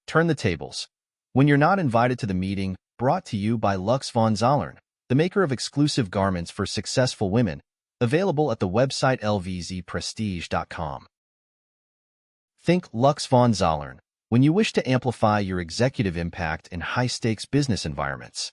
Turn the tables. When you're not invited to the meeting, brought to you by Lux von Zollern, the maker of exclusive garments for successful women, available at the website lvzprestige.com. Think Lux von Zollern when you wish to amplify your executive impact in high-stakes business environments.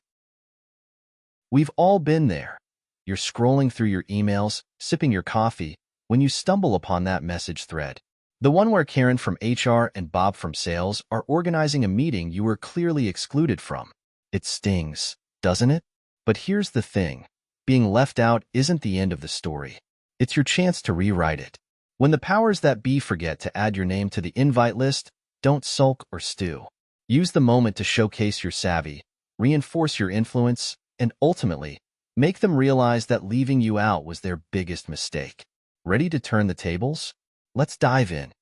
We've all been there. You're scrolling through your emails, sipping your coffee, when you stumble upon that message thread. The one where Karen from HR and Bob from sales are organizing a meeting you were clearly excluded from. It stings, doesn't it? But here's the thing. Being left out isn't the end of the story. It's your chance to rewrite it. When the powers that be forget to add your name to the invite list, don't sulk or stew. Use the moment to showcase your savvy, reinforce your influence, and ultimately, make them realize that leaving you out was their biggest mistake. Ready to turn the tables? Let's dive in.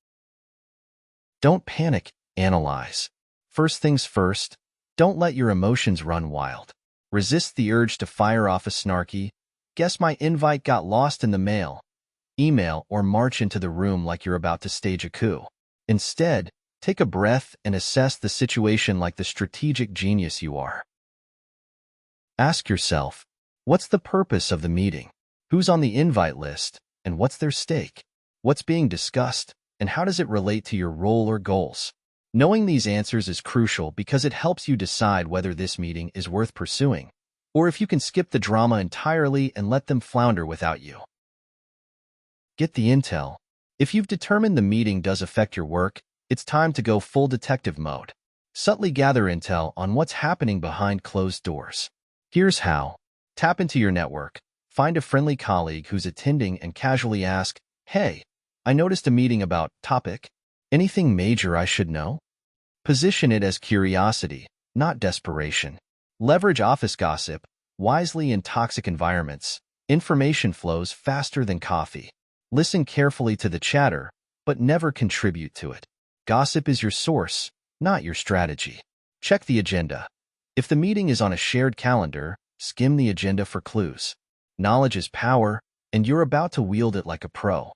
Don't panic, analyze. First things first, don't let your emotions run wild. Resist the urge to fire off a snarky, "Guess my invite got lost in the mail," email, or march into the room like you're about to stage a coup. Instead, take a breath and assess the situation like the strategic genius you are. Ask yourself, what's the purpose of the meeting? Who's on the invite list, and what's their stake? What's being discussed, and how does it relate to your role or goals? Knowing these answers is crucial because it helps you decide whether this meeting is worth pursuing, or if you can skip the drama entirely and let them flounder without you. Get the intel. If you've determined the meeting does affect your work, it's time to go full detective mode. Subtly gather intel on what's happening behind closed doors. Here's how. Tap into your network. Find a friendly colleague who's attending and casually ask, "Hey, I noticed a meeting about topic. Anything major I should know?" Position it as curiosity, not desperation. Leverage office gossip. Wisely in toxic environments, information flows faster than coffee. Listen carefully to the chatter, but never contribute to it. Gossip is your source, not your strategy. Check the agenda. If the meeting is on a shared calendar, skim the agenda for clues. Knowledge is power, and you're about to wield it like a pro.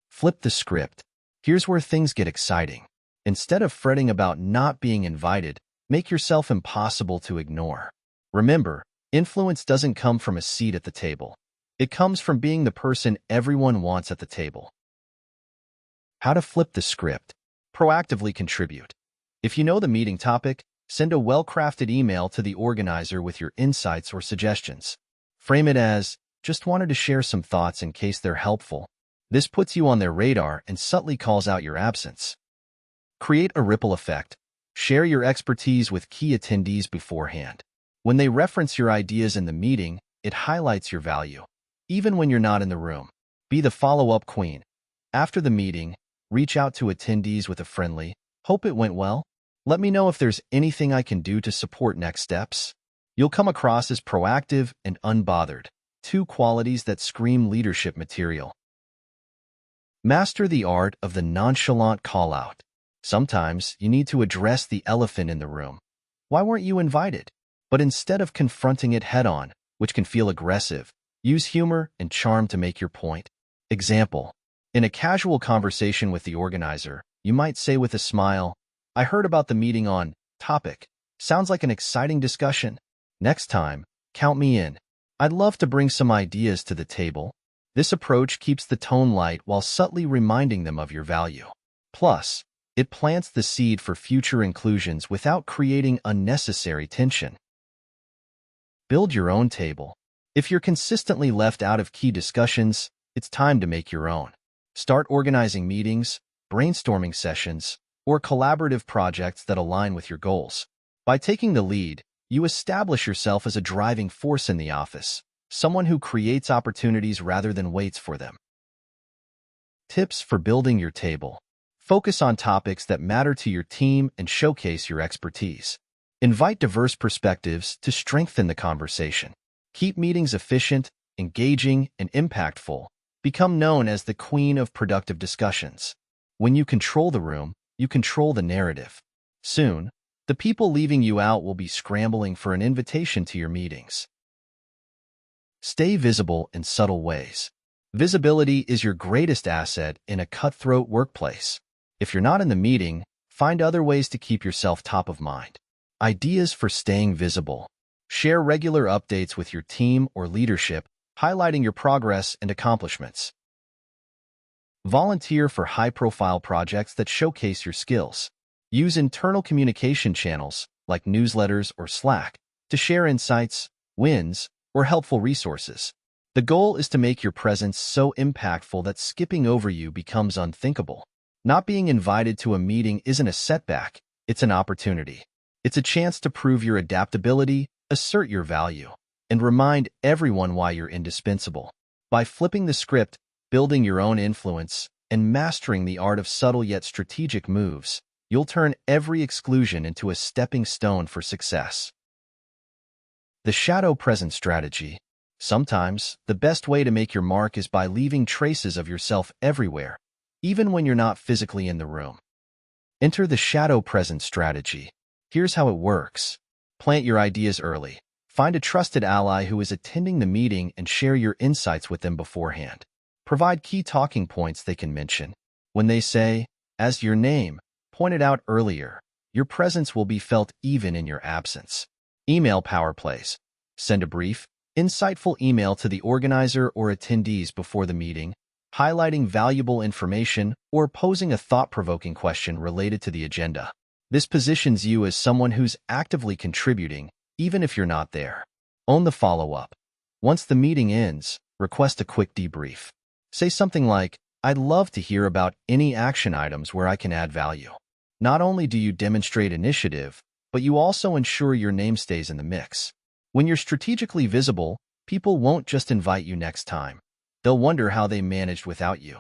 Flip the script. Here's where things get exciting. Instead of fretting about not being invited, make yourself impossible to ignore. Remember, influence doesn't come from a seat at the table. It comes from being the person everyone wants at the table. How to flip the script. Proactively contribute. If you know the meeting topic, send a well-crafted email to the organizer with your insights or suggestions. Frame it as, "Just wanted to share some thoughts in case they're helpful." This puts you on their radar and subtly calls out your absence. Create a ripple effect. Share your expertise with key attendees beforehand. When they reference your ideas in the meeting, it highlights your value. Even when you're not in the room, be the follow-up queen. After the meeting, reach out to attendees with a friendly, "Hope it went well. Let me know if there's anything I can do to support next steps." You'll come across as proactive and unbothered, two qualities that scream leadership material. Master the art of the nonchalant call-out. Sometimes you need to address the elephant in the room. Why weren't you invited? But instead of confronting it head-on, which can feel aggressive, use humor and charm to make your point. Example. In a casual conversation with the organizer, you might say with a smile, "I heard about the meeting on topic. Sounds like an exciting discussion. Next time, count me in. I'd love to bring some ideas to the table." This approach keeps the tone light while subtly reminding them of your value. Plus, it plants the seed for future inclusions without creating unnecessary tension. Build your own table. If you're consistently left out of key discussions, it's time to make your own. Start organizing meetings, brainstorming sessions, or collaborative projects that align with your goals. By taking the lead, you establish yourself as a driving force in the office, someone who creates opportunities rather than waits for them. Tips for building your table. Focus on topics that matter to your team and showcase your expertise. Invite diverse perspectives to strengthen the conversation. Keep meetings efficient, engaging, and impactful. Become known as the queen of productive discussions. When you control the room, you control the narrative. Soon, the people leaving you out will be scrambling for an invitation to your meetings. Stay visible in subtle ways. Visibility is your greatest asset in a cutthroat workplace. If you're not in the meeting, Find other ways to keep yourself top of mind. Ideas for staying visible. Share regular updates with your team or leadership, highlighting your progress and accomplishments. Volunteer for high-profile projects that showcase your skills. Use internal communication channels, like newsletters or Slack, to share insights, wins, or helpful resources. The goal is to make your presence so impactful that skipping over you becomes unthinkable. Not being invited to a meeting isn't a setback, it's an opportunity. It's a chance to prove your adaptability, assert your value, and remind everyone why you're indispensable. By flipping the script, building your own influence, and mastering the art of subtle yet strategic moves, you'll turn every exclusion into a stepping stone for success. The shadow presence strategy. Sometimes, the best way to make your mark is by leaving traces of yourself everywhere, even when you're not physically in the room. Enter the shadow presence strategy. Here's how it works. Plant your ideas early. Find a trusted ally who is attending the meeting and share your insights with them beforehand. Provide key talking points they can mention. When they say, as your name pointed out earlier, your presence will be felt even in your absence. Email power plays. Send a brief, insightful email to the organizer or attendees before the meeting, highlighting valuable information or posing a thought-provoking question related to the agenda. This positions you as someone who's actively contributing, even if you're not there. Own the follow-up. Once the meeting ends, request a quick debrief. Say something like, I'd love to hear about any action items where I can add value. Not only do you demonstrate initiative, but you also ensure your name stays in the mix. When you're strategically visible, people won't just invite you next time. They'll wonder how they managed without you.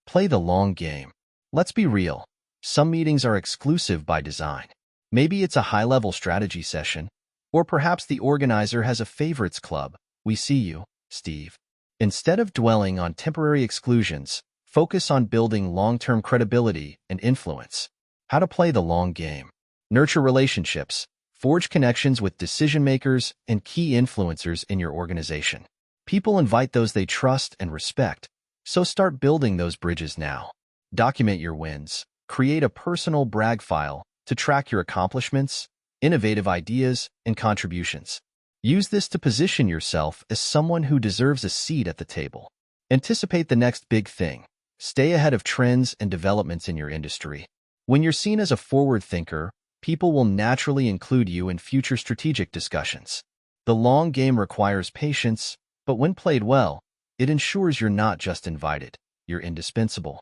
Play the long game. Let's be real. Some meetings are exclusive by design. Maybe it's a high-level strategy session, or perhaps the organizer has a favorites club. We see you, Steve. Instead of dwelling on temporary exclusions, focus on building long-term credibility and influence. How to play the long game. Nurture relationships. Forge connections with decision-makers and key influencers in your organization. People invite those they trust and respect, so start building those bridges now. Document your wins. Create a personal brag file to track your accomplishments, innovative ideas, and contributions. Use this to position yourself as someone who deserves a seat at the table. Anticipate the next big thing. Stay ahead of trends and developments in your industry. When you're seen as a forward thinker, people will naturally include you in future strategic discussions. The long game requires patience, but when played well, it ensures you're not just invited, you're indispensable.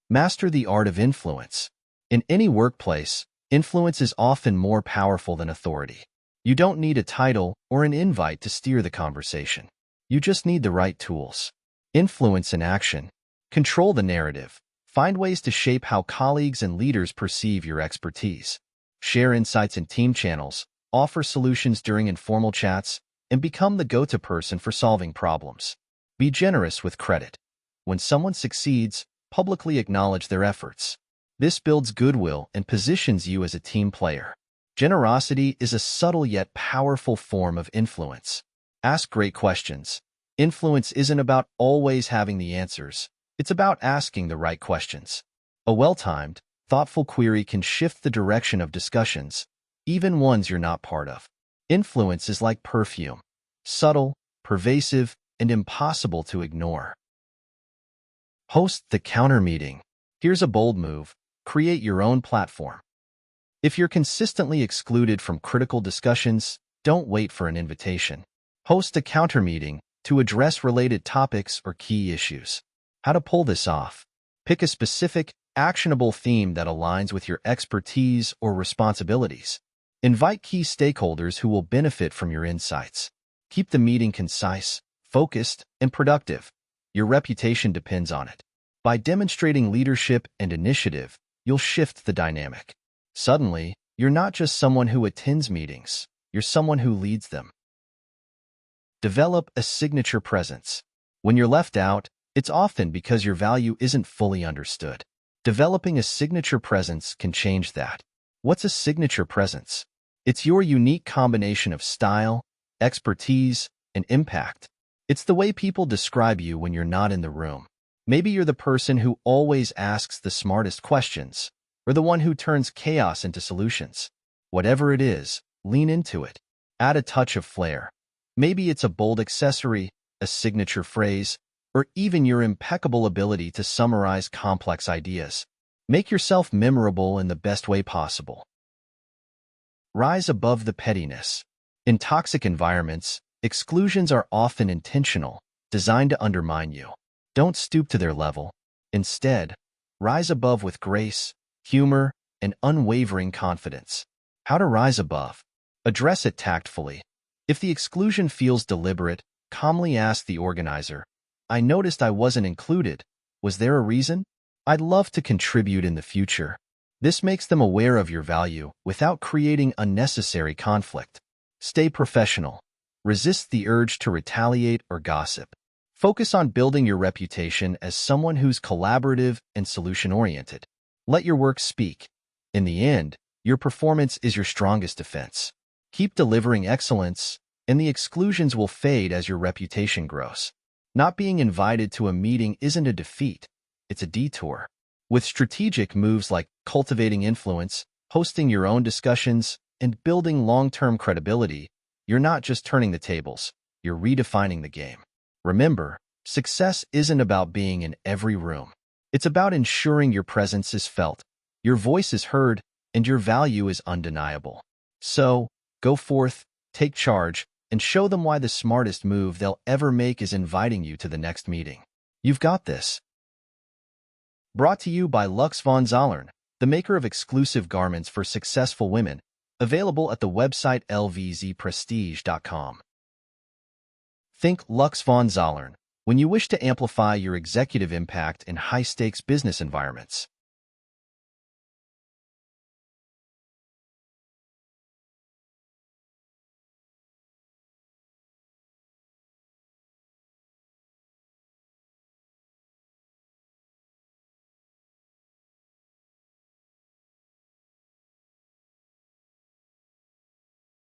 Master the art of influence. In any workplace, influence is often more powerful than authority. You don't need a title or an invite to steer the conversation. You just need the right tools. Influence in action. Control the narrative. Find ways to shape how colleagues and leaders perceive your expertise. Share insights in team channels, offer solutions during informal chats, and become the go-to person for solving problems. Be generous with credit. When someone succeeds, publicly acknowledge their efforts. This builds goodwill and positions you as a team player. Generosity is a subtle yet powerful form of influence. Ask great questions. Influence isn't about always having the answers. It's about asking the right questions. A well-timed, thoughtful query can shift the direction of discussions, even ones you're not part of. Influence is like perfume, subtle, pervasive, and impossible to ignore. Host the counter meeting. Here's a bold move. Create your own platform. If you're consistently excluded from critical discussions, don't wait for an invitation. Host a counter meeting to address related topics or key issues. How to pull this off? Pick a specific, actionable theme that aligns with your expertise or responsibilities. Invite key stakeholders who will benefit from your insights. Keep the meeting concise, focused, and productive. Your reputation depends on it. By demonstrating leadership and initiative, you'll shift the dynamic. Suddenly, you're not just someone who attends meetings, you're someone who leads them. Develop a signature presence. When you're left out, it's often because your value isn't fully understood. Developing a signature presence can change that. What's a signature presence? It's your unique combination of style, expertise, and impact. It's the way people describe you when you're not in the room. Maybe you're the person who always asks the smartest questions, or the one who turns chaos into solutions. Whatever it is, lean into it. Add a touch of flair. Maybe it's a bold accessory, a signature phrase, or even your impeccable ability to summarize complex ideas. Make yourself memorable in the best way possible. Rise above the pettiness. In toxic environments, exclusions are often intentional, designed to undermine you. Don't stoop to their level. Instead, rise above with grace, humor, and unwavering confidence. How to rise above? Address it tactfully. If the exclusion feels deliberate, calmly ask the organizer, "I noticed I wasn't included. Was there a reason? I'd love to contribute in the future." This makes them aware of your value without creating unnecessary conflict. Stay professional. Resist the urge to retaliate or gossip. Focus on building your reputation as someone who's collaborative and solution-oriented. Let your work speak. In the end, your performance is your strongest defense. Keep delivering excellence, and the exclusions will fade as your reputation grows. Not being invited to a meeting isn't a defeat, it's a detour. With strategic moves like cultivating influence, hosting your own discussions, and building long-term credibility, you're not just turning the tables, you're redefining the game. Remember, success isn't about being in every room. It's about ensuring your presence is felt, your voice is heard, and your value is undeniable. So, go forth, take charge, and show them why the smartest move they'll ever make is inviting you to the next meeting. You've got this. Brought to you by Lux von Zollern, the maker of exclusive garments for successful women, available at the website lvzprestige.com. Think Lux von Zollern when you wish to amplify your executive impact in high-stakes business environments.